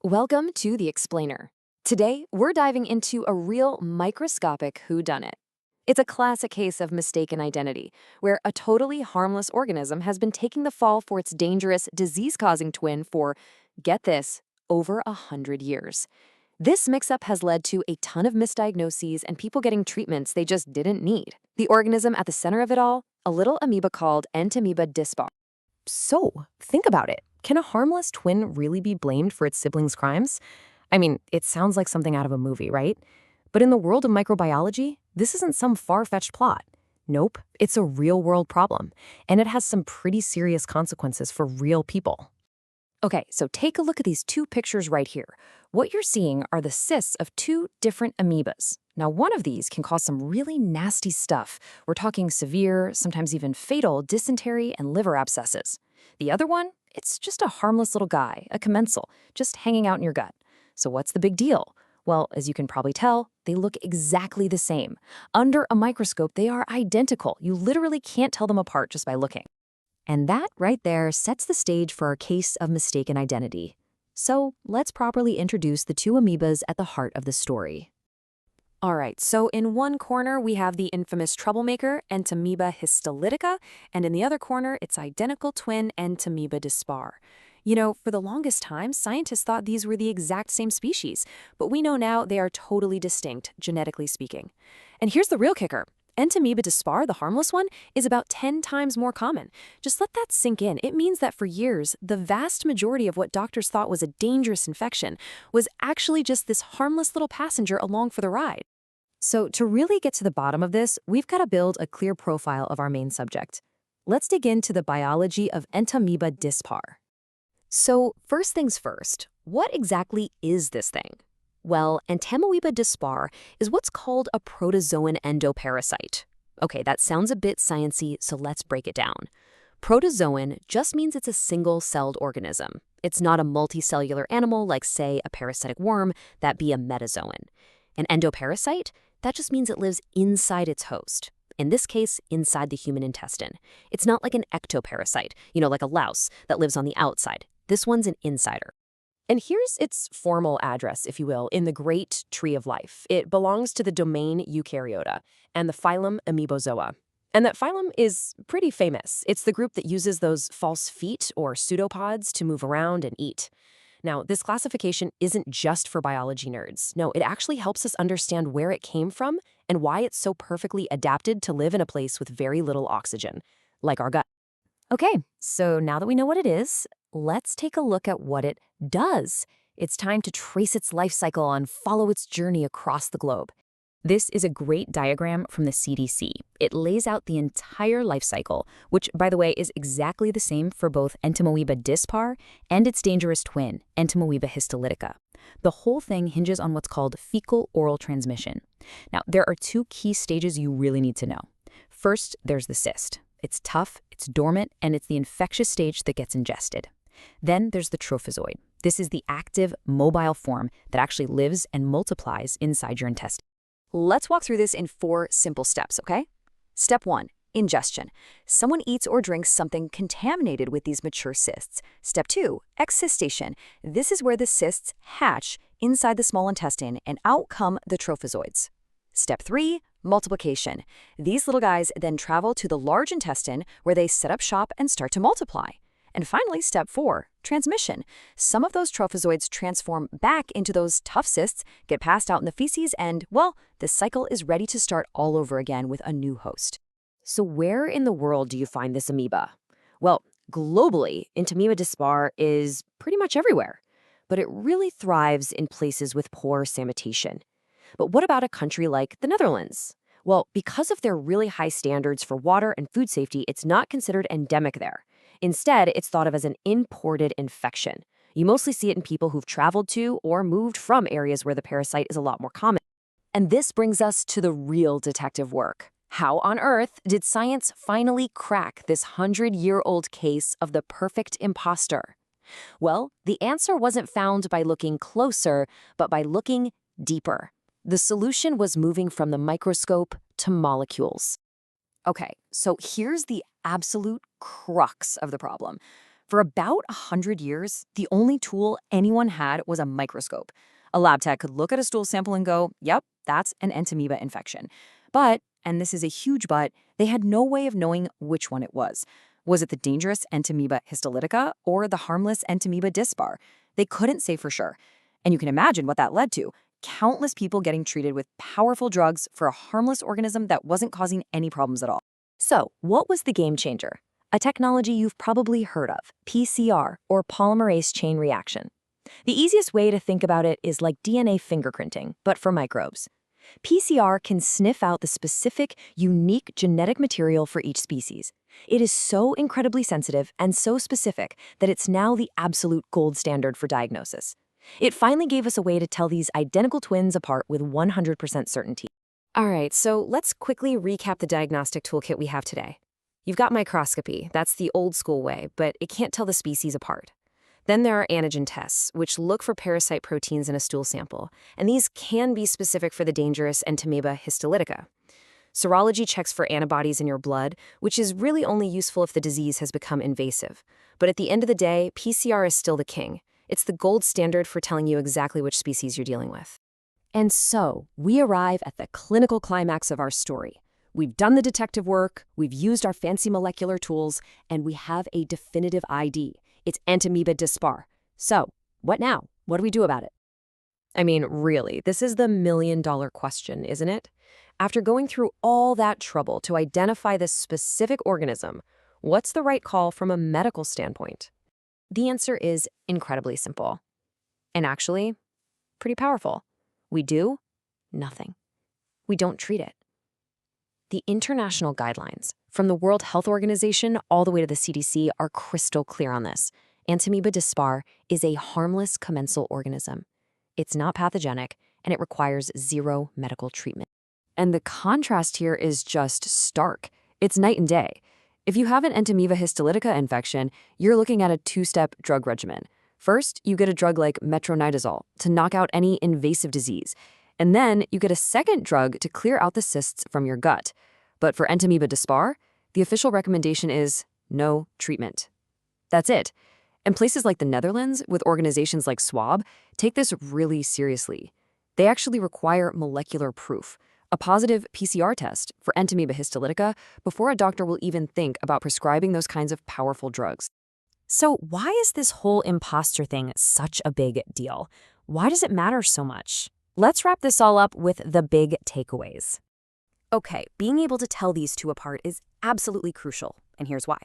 Welcome to The Explainer. Today, we're diving into a real microscopic whodunit. It's a classic case of mistaken identity, where a totally harmless organism has been taking the fall for its dangerous, disease-causing twin for, get this, over 100 years. This mix-up has led to a ton of misdiagnoses and people getting treatments they just didn't need. The organism at the center of it all, a little amoeba called Entamoeba dispar. So, think about it. Can a harmless twin really be blamed for its siblings' crimes? I mean, it sounds like something out of a movie, right? But in the world of microbiology, this isn't some far-fetched plot. Nope, it's a real-world problem, and it has some pretty serious consequences for real people. Okay, so take a look at these two pictures right here. What you're seeing are the cysts of two different amoebas. Now, one of these can cause some really nasty stuff. We're talking severe, sometimes even fatal, dysentery and liver abscesses. The other one, it's just a harmless little guy, a commensal, just hanging out in your gut. So what's the big deal? Well, as you can probably tell, they look exactly the same. Under a microscope, they are identical. You literally can't tell them apart just by looking. And that right there sets the stage for our case of mistaken identity. So let's properly introduce the two amoebas at the heart of the story. All right, so in one corner, we have the infamous troublemaker, Entamoeba histolytica, and in the other corner, its identical twin, Entamoeba dispar. You know, for the longest time, scientists thought these were the exact same species, but we know now they are totally distinct, genetically speaking. And here's the real kicker. Entamoeba dispar, the harmless one, is about 10 times more common. Just let that sink in. It means that for years, the vast majority of what doctors thought was a dangerous infection was actually just this harmless little passenger along for the ride. So to really get to the bottom of this, we've got to build a clear profile of our main subject. Let's dig into the biology of Entamoeba dispar. So first things first, what exactly is this thing? Well, Entamoeba dispar is what's called a protozoan endoparasite. Okay, that sounds a bit sciencey, so let's break it down. Protozoan just means it's a single-celled organism. It's not a multicellular animal like, say, a parasitic worm, that'd be a metazoan. An endoparasite, that just means it lives inside its host. In this case, inside the human intestine. It's not like an ectoparasite, like a louse that lives on the outside. This one's an insider. And here's its formal address, if you will, in the great tree of life. It belongs to the domain Eukaryota and the phylum Amoebozoa. And that phylum is pretty famous. It's the group that uses those false feet or pseudopods to move around and eat. Now, this classification isn't just for biology nerds. No, it actually helps us understand where it came from and why it's so perfectly adapted to live in a place with very little oxygen, like our gut. Okay, so now that we know what it is, let's take a look at what it does. It's time to trace its life cycle and follow its journey across the globe. This is a great diagram from the CDC. It lays out the entire life cycle, which, by the way, is exactly the same for both Entamoeba dispar and its dangerous twin, Entamoeba histolytica. The whole thing hinges on what's called fecal-oral transmission. Now, there are two key stages you really need to know. First, there's the cyst. It's tough, it's dormant, and it's the infectious stage that gets ingested. Then there's the trophozoid. This is the active, mobile form that actually lives and multiplies inside your intestine. Let's walk through this in 4 simple steps, okay? Step 1, ingestion. Someone eats or drinks something contaminated with these mature cysts. Step 2, excistation. This is where the cysts hatch inside the small intestine and out come the trophozoids. Step 3, multiplication. These little guys then travel to the large intestine where they set up shop and start to multiply. And finally, step 4, transmission. Some of those trophozoids transform back into those tough cysts, get passed out in the feces, and, well, the cycle is ready to start all over again with a new host. So where in the world do you find this amoeba? Well, globally, Entamoeba dispar is pretty much everywhere, but it really thrives in places with poor sanitation. But what about a country like the Netherlands? Well, because of their really high standards for water and food safety, it's not considered endemic there. Instead, it's thought of as an imported infection. You mostly see it in people who've traveled to or moved from areas where the parasite is a lot more common. And this brings us to the real detective work. How on earth did science finally crack this 100-year-old case of the perfect imposter? Well, the answer wasn't found by looking closer, but by looking deeper. The solution was moving from the microscope to molecules. Okay, so here's the absolute crux of the problem. For about 100 years, the only tool anyone had was a microscope. A lab tech could look at a stool sample and go, yep, that's an Entamoeba infection. But, and this is a huge but, they had no way of knowing which one it was. Was it the dangerous Entamoeba histolytica or the harmless Entamoeba dispar? They couldn't say for sure. And you can imagine what that led to. Countless people getting treated with powerful drugs for a harmless organism that wasn't causing any problems at all. So, what was the game changer? A technology you've probably heard of, PCR, or polymerase chain reaction. The easiest way to think about it is like DNA fingerprinting, but for microbes. PCR can sniff out the specific, unique genetic material for each species. It is so incredibly sensitive and so specific that it's now the absolute gold standard for diagnosis. It finally gave us a way to tell these identical twins apart with 100% certainty. All right, so let's quickly recap the diagnostic toolkit we have today. You've got microscopy, that's the old school way, but it can't tell the species apart. Then there are antigen tests, which look for parasite proteins in a stool sample, and these can be specific for the dangerous Entamoeba histolytica. Serology checks for antibodies in your blood, which is really only useful if the disease has become invasive. But at the end of the day, PCR is still the king. It's the gold standard for telling you exactly which species you're dealing with. And so, we arrive at the clinical climax of our story. We've done the detective work, we've used our fancy molecular tools, and we have a definitive ID. It's Entamoeba dispar. So, what now? What do we do about it? I mean, really, this is the million-dollar question, isn't it? After going through all that trouble to identify this specific organism, what's the right call from a medical standpoint? The answer is incredibly simple. And actually, pretty powerful. We do nothing. We don't treat it. The international guidelines, from the World Health Organization all the way to the CDC, are crystal clear on this. Entamoeba dispar is a harmless commensal organism. It's not pathogenic, and it requires zero medical treatment. And the contrast here is just stark. It's night and day. If you have an Entamoeba histolytica infection, you're looking at a two-step drug regimen. First, you get a drug like metronidazole to knock out any invasive disease. And then you get a second drug to clear out the cysts from your gut. But for Entamoeba dispar, the official recommendation is no treatment. That's it. And places like the Netherlands, with organizations like Swab, take this really seriously. They actually require molecular proof, a positive PCR test for Entamoeba histolytica, before a doctor will even think about prescribing those kinds of powerful drugs. So why is this whole imposter thing such a big deal? Why does it matter so much? Let's wrap this all up with the big takeaways. Okay, being able to tell these two apart is absolutely crucial, and here's why.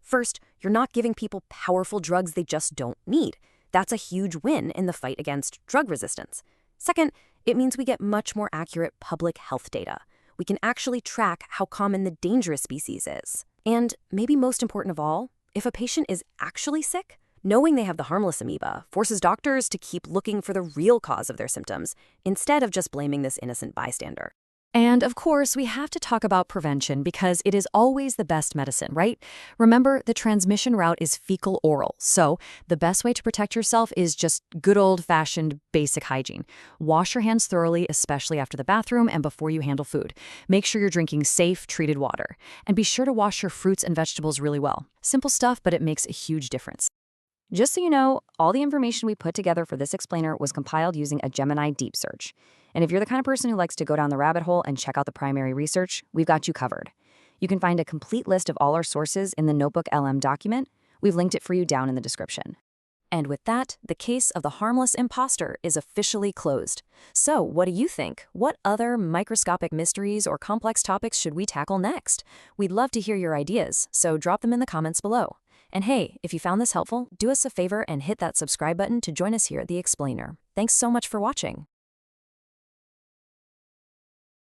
First, you're not giving people powerful drugs they just don't need. That's a huge win in the fight against drug resistance. Second, it means we get much more accurate public health data. We can actually track how common the dangerous species is. And maybe most important of all, if a patient is actually sick, knowing they have the harmless amoeba forces doctors to keep looking for the real cause of their symptoms instead of just blaming this innocent bystander. And of course, we have to talk about prevention because it is always the best medicine, right? Remember, the transmission route is fecal-oral, so the best way to protect yourself is just good old-fashioned basic hygiene. Wash your hands thoroughly, especially after the bathroom and before you handle food. Make sure you're drinking safe, treated water. And be sure to wash your fruits and vegetables really well. Simple stuff, but it makes a huge difference. Just so you know, all the information we put together for this explainer was compiled using a Gemini deep search. And if you're the kind of person who likes to go down the rabbit hole and check out the primary research, we've got you covered. You can find a complete list of all our sources in the Notebook LM document. We've linked it for you down in the description. And with that, the case of the harmless imposter is officially closed. So, what do you think? What other microscopic mysteries or complex topics should we tackle next? We'd love to hear your ideas, so drop them in the comments below. And hey, if you found this helpful, do us a favor and hit that subscribe button to join us here at The Explainer. Thanks so much for watching.